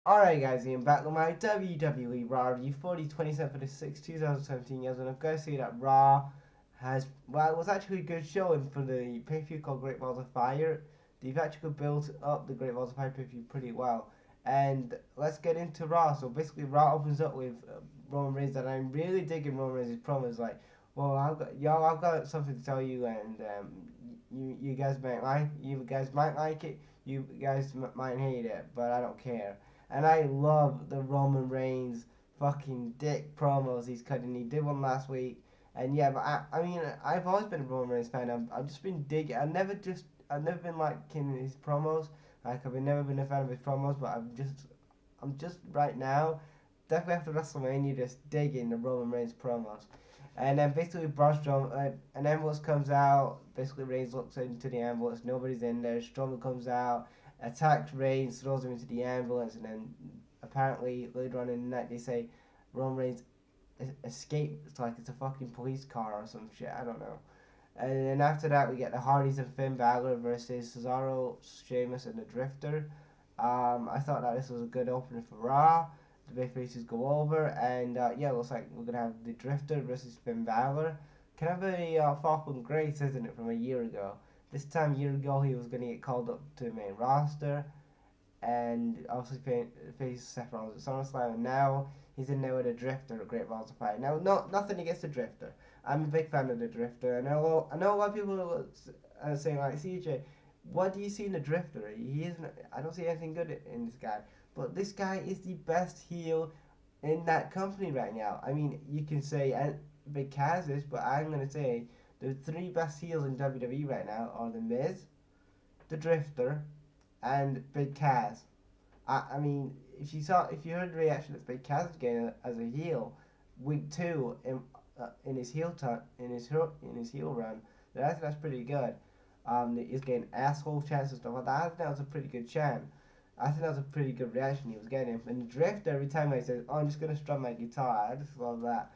Alright guys, I'm back with my WWE Raw review for the 27th for the 6th, 2017 years, and I've got to say that Raw it was actually a good showing for the pay-per-view called Great Balls of Fire. They've actually built up the Great Balls of Fire pay-per-view pretty well. And let's get into Raw. So basically Raw opens up with Roman Reigns, and I'm really digging Roman Reigns' promos like, well, I've got something to tell you, and you guys might like it, you guys might hate it, but I don't care. And I love the Roman Reigns fucking dick promos he's cutting. He did one last week. And yeah, but I mean, I've always been a Roman Reigns fan. I've just been digging. I've never been liking his promos. Like never been a fan of his promos. But I'm just right now, definitely after WrestleMania, just digging the Roman Reigns promos. And then basically, an ambulance comes out. Basically, Reigns looks into the ambulance. Nobody's in there. Strowman comes out, attacks Reigns, throws him into the ambulance, and then apparently later on in the night they say Roman Reigns escaped. It's like it's a fucking police car or some shit. I don't know. And then after that we get the Hardys and Finn Balor versus Cesaro, Sheamus, and the Drifter. I thought that this was a good opener for Raw. The big faces go over, and yeah, it looks like we're gonna have the Drifter versus Finn Balor. Kind of a fall from grace, isn't it, from a year ago? This time, a year ago, he was gonna get called up to the main roster, and obviously face Seth Rollins at SummerSlam, and now he's in there with a Drifter, a Great Balls of Fire. Now, nothing against the Drifter. I'm a big fan of the Drifter. I know a lot of people are saying like, CJ, what do you see in the Drifter? He isn't. I don't see anything good in this guy. But this guy is the best heel in that company right now. I mean, you can say Big Cass is, but I'm gonna say the three best heels in WWE right now are the Miz, the Drifter, and Big Cass. I mean, if you heard the reaction that Big Cass is getting as a heel, week two in his in his heel run, that's pretty good. He's getting asshole chants and stuff like that. I think that was a pretty good chant. I think that was a pretty good reaction he was getting. And the Drift every time he says, "Oh, I'm just gonna strum my guitar," I just love that.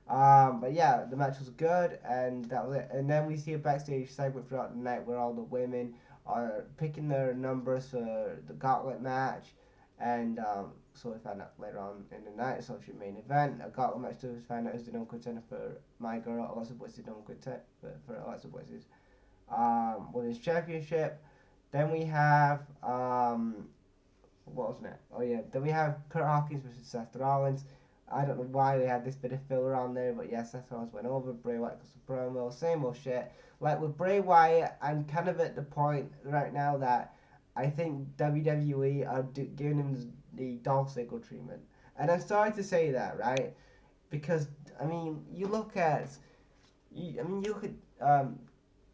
But yeah, the match was good, and that was it. And then we see a backstage segment throughout the night where all the women are picking their numbers for the gauntlet match, and so we find out later on in the night, social main event, a gauntlet match to find out who's the number contender for my girl, Alexa Bliss, the number contender for Alexa Bliss's women's championship. Then we have what was it? Oh yeah, then we have Kurt Hawkins versus Seth Rollins. I don't know why they had this bit of filler on there, but yeah, Seth Rollins went over. Bray Wyatt got some promo, same old shit. Like with Bray Wyatt, I'm kind of at the point right now that I think WWE are giving him the Dolph Ziggler treatment, and I'm sorry to say that, right? Because I mean, you look at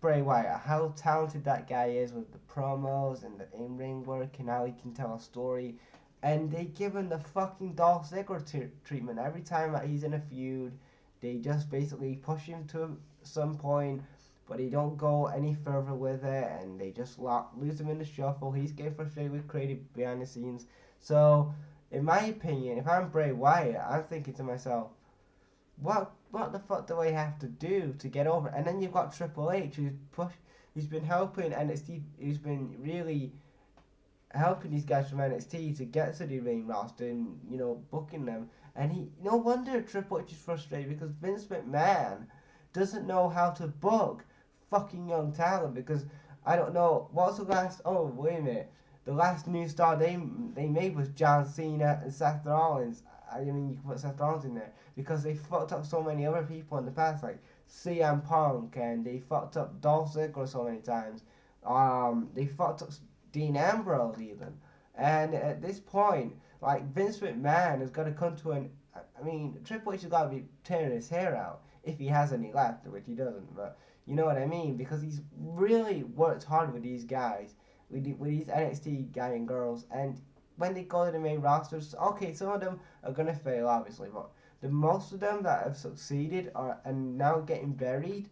Bray Wyatt, how talented that guy is with the promos and the in-ring work and how he can tell a story. And they give him the fucking Dolph Ziggler treatment every time that he's in a feud. They just basically push him to some point, but they don't go any further with it, and they just lose him in the shuffle. He's getting frustrated with creative behind the scenes. So, in my opinion, if I'm Bray Wyatt, I'm thinking to myself, what the fuck do I have to do to get over? And then you've got Triple H who's been helping NXT, who's been really helping these guys from NXT to get to the main roster and booking them. And no wonder Triple H is frustrated because Vince McMahon doesn't know how to book fucking young talent because I don't know what's the last. Oh wait a minute, the last new star they made was John Cena and Seth Rollins. I mean, you can put Seth Rollins in there because they fucked up so many other people in the past, like CM Punk, and they fucked up Dolph Ziggler so many times. They fucked up Dean Ambrose even. And at this point, like Vince McMahon has got to come to an. I mean, Triple H has got to be tearing his hair out if he has any left, which he doesn't. But you know what I mean? Because he's really worked hard with these guys, with these NXT guy and girls, and when they go to the main rosters, okay, some of them are gonna fail, obviously, but the most of them that have succeeded are and now getting buried.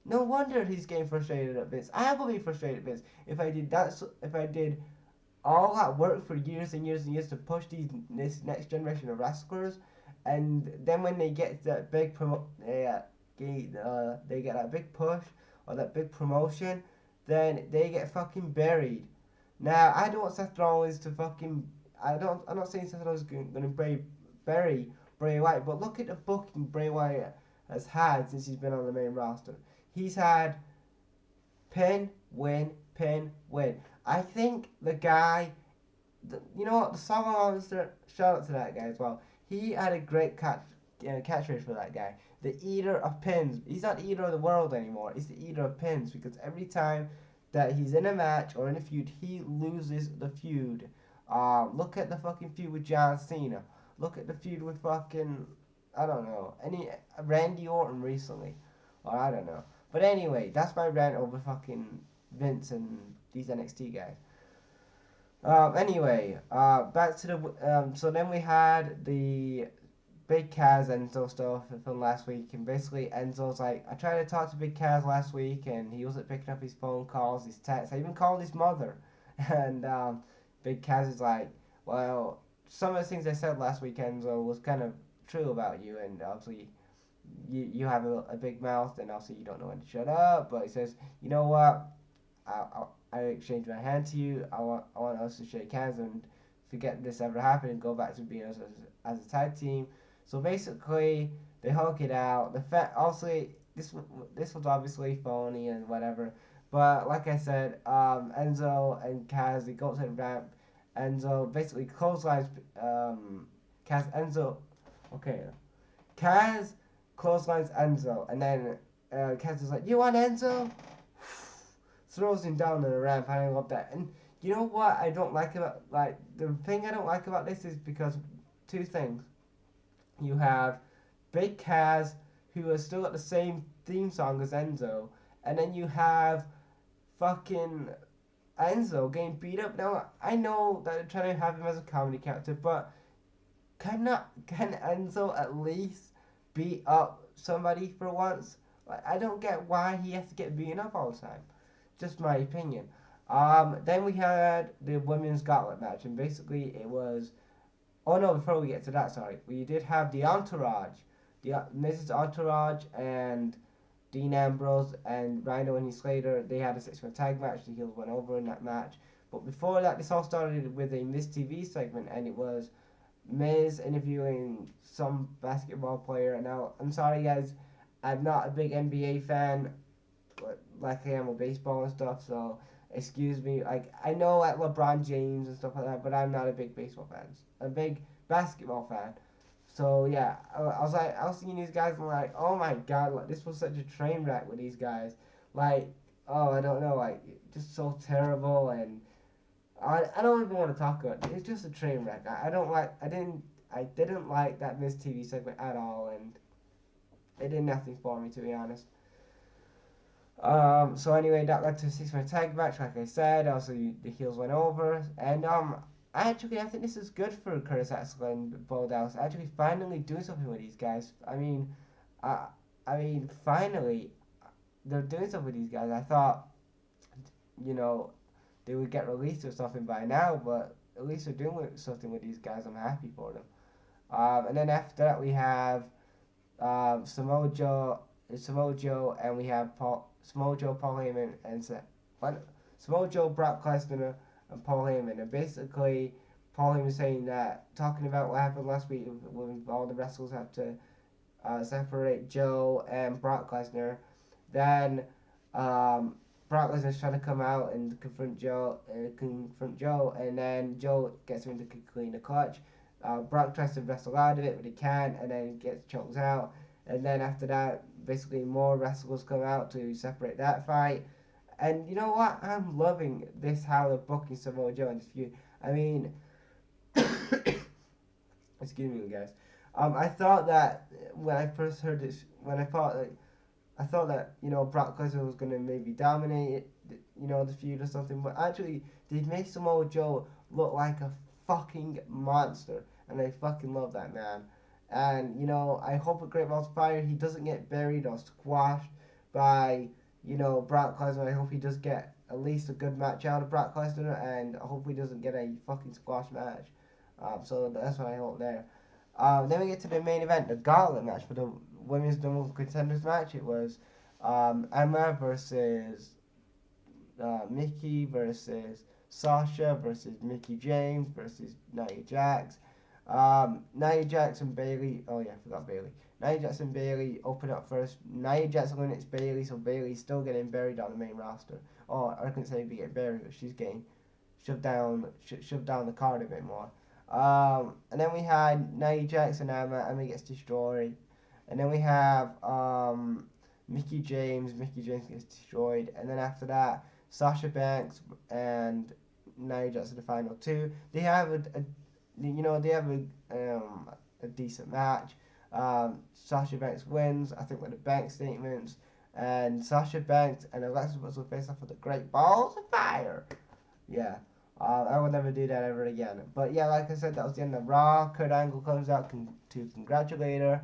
No wonder he's getting frustrated at Vince. I would be frustrated at Vince if I did that. If I did all that work for years and years and years to push this next generation of wrestlers, and then when they get that big they get that big push or that big promotion, then they get fucking buried. Now I don't want Seth Rollins to fucking. I'm not saying Seth Rollins is going to bury Bray Wyatt, but look at the booking Bray Wyatt has had since he's been on the main roster. He's had pin, win, pin, win. I think the guy, you know what, the song monster, shout out to that guy as well. He had a great catchphrase for that guy. The eater of pins. He's not the eater of the world anymore. He's the eater of pins because every time that he's in a match or in a feud, he loses the feud. Look at the fucking feud with John Cena. Look at the feud with fucking, I don't know, any Randy Orton recently, or I don't know. But anyway, that's my rant over fucking Vince and these NXT guys. Anyway, back to the so then we had the Big Kaz Enzo stuff from last week, and basically Enzo's like, I tried to talk to Big Kaz last week, and he wasn't picking up his phone calls, his texts. I even called his mother, and Big Kaz is like, well, some of the things I said last week, Enzo, was kind of true about you, and obviously you have a big mouth, and obviously you don't know when to shut up. But he says, you know what? I exchanged my hand to you. I want us to shake hands and forget this ever happened and go back to being as a tag team. So basically, they hug it out. Obviously, this was obviously phony and whatever. But like I said, Enzo and Kaz, they go to the ramp. Enzo basically clotheslines Kaz. Kaz clotheslines Enzo, and then Kaz is like, "You want Enzo?" Throws him down on the ramp, and I love that. And you know what I don't like about, like, the thing I don't like about this is because two things. You have Big Kaz, who has still got the same theme song as Enzo, and then you have fucking Enzo getting beat up. Now, I know that they're trying to have him as a comedy character, but can Enzo at least beat up somebody for once? Like, I don't get why he has to get beaten up all the time. Just my opinion. Then we had the women's gauntlet match, and basically it was. Oh no! Before we get to that, sorry, we did have the Entourage, the Mrs. Entourage and Dean Ambrose and Rhino and Heath Slater. They had a 6-man tag match. The heels went over in that match. But before that, this all started with a Miz TV segment, and it was Miz interviewing some basketball player. Now, I'm sorry guys, I'm not a big NBA fan, like I am with baseball and stuff, so excuse me. Like, I know like LeBron James and stuff like that, but I'm not a big baseball fan. A big basketball fan. So yeah, I was seeing these guys and I'm like, oh my god, like this was such a train wreck with these guys. Like, oh, I don't know, like just so terrible, and I don't even want to talk about it. It's just a train wreck. I didn't like that Miz TV segment at all, and it did nothing for me, to be honest. So anyway, that led to a 6-man tag match, like I said. Also, the heels went over, and I think this is good for Curtis Axel and Bo Dallas. Actually, finally doing something with these guys. I mean, finally, they're doing something with these guys. I thought, they would get released or something by now, but at least they're doing something with these guys. I'm happy for them. And then after that, we have Samoa Joe, and we have Samoa Joe, Paul Heyman, and Samoa Joe, Brock Lesnar, and Paul Heyman. And basically, Paul Heyman saying that, talking about what happened last week when all the wrestlers had to separate Joe and Brock Lesnar. Then Brock Lesnar's trying to come out and confront Joe, and then Joe gets him to clean the clutch. Brock tries to wrestle out of it, but he can't, and then gets choked out. And then after that, basically more wrestlers come out to separate that fight. And you know what? I'm loving this, how they're booking Samoa Joe in this feud. I mean, excuse me, guys. I thought that when I first heard this, I thought that Brock Lesnar was gonna maybe dominate it, the feud or something. But actually, they made Samoa Joe look like a fucking monster, and I fucking love that man. And I hope at Great Balls of Fire he doesn't get buried or squashed by Brock Lesnar. I hope he does get at least a good match out of Brock Lesnar, and I hope he doesn't get a fucking squash match. So that's what I hope there. Then we get to the main event, the gauntlet match for the women's number one contenders match. It was Emma versus Mickey versus Sasha versus Mickey James versus Nia Jax. Nia Jax and Bayley. Oh yeah, I forgot Bayley. Nia Jax and Bayley open up first. Nia Jax eliminates Bayley, so Bayley's still getting buried on the main roster. Oh, I couldn't say be getting buried, but she's getting shoved down the card a bit more. And then we had Nia Jax and Emma. Emma gets destroyed. And then we have Mickey James. Mickey James gets destroyed. And then after that, Sasha Banks and Nia Jax are the final two. They have a decent match. Sasha Banks wins, I think, with the bank statements. And Sasha Banks and Alexa Bliss will face off with the Great Balls of Fire. Yeah. I will never do that ever again. But yeah, like I said, that was the end of Raw. Kurt Angle comes out to congratulate her.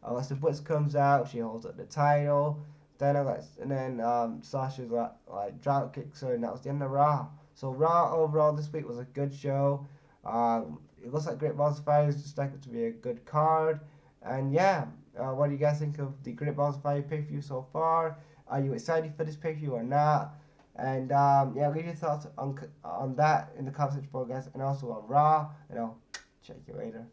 Alexa Bliss comes out. She holds up the title. Then Sasha's like drop kicks her, and that was the end of Raw. So Raw overall this week was a good show. It looks like Great Balls of Fire is just like to be a good card. And yeah, what do you guys think of the Great Balls of Fire pay-per-view so far? Are you excited for this pay-per-view or not? And yeah, leave your thoughts on that in the comment section below, guys, and also on Raw. And I'll check you later.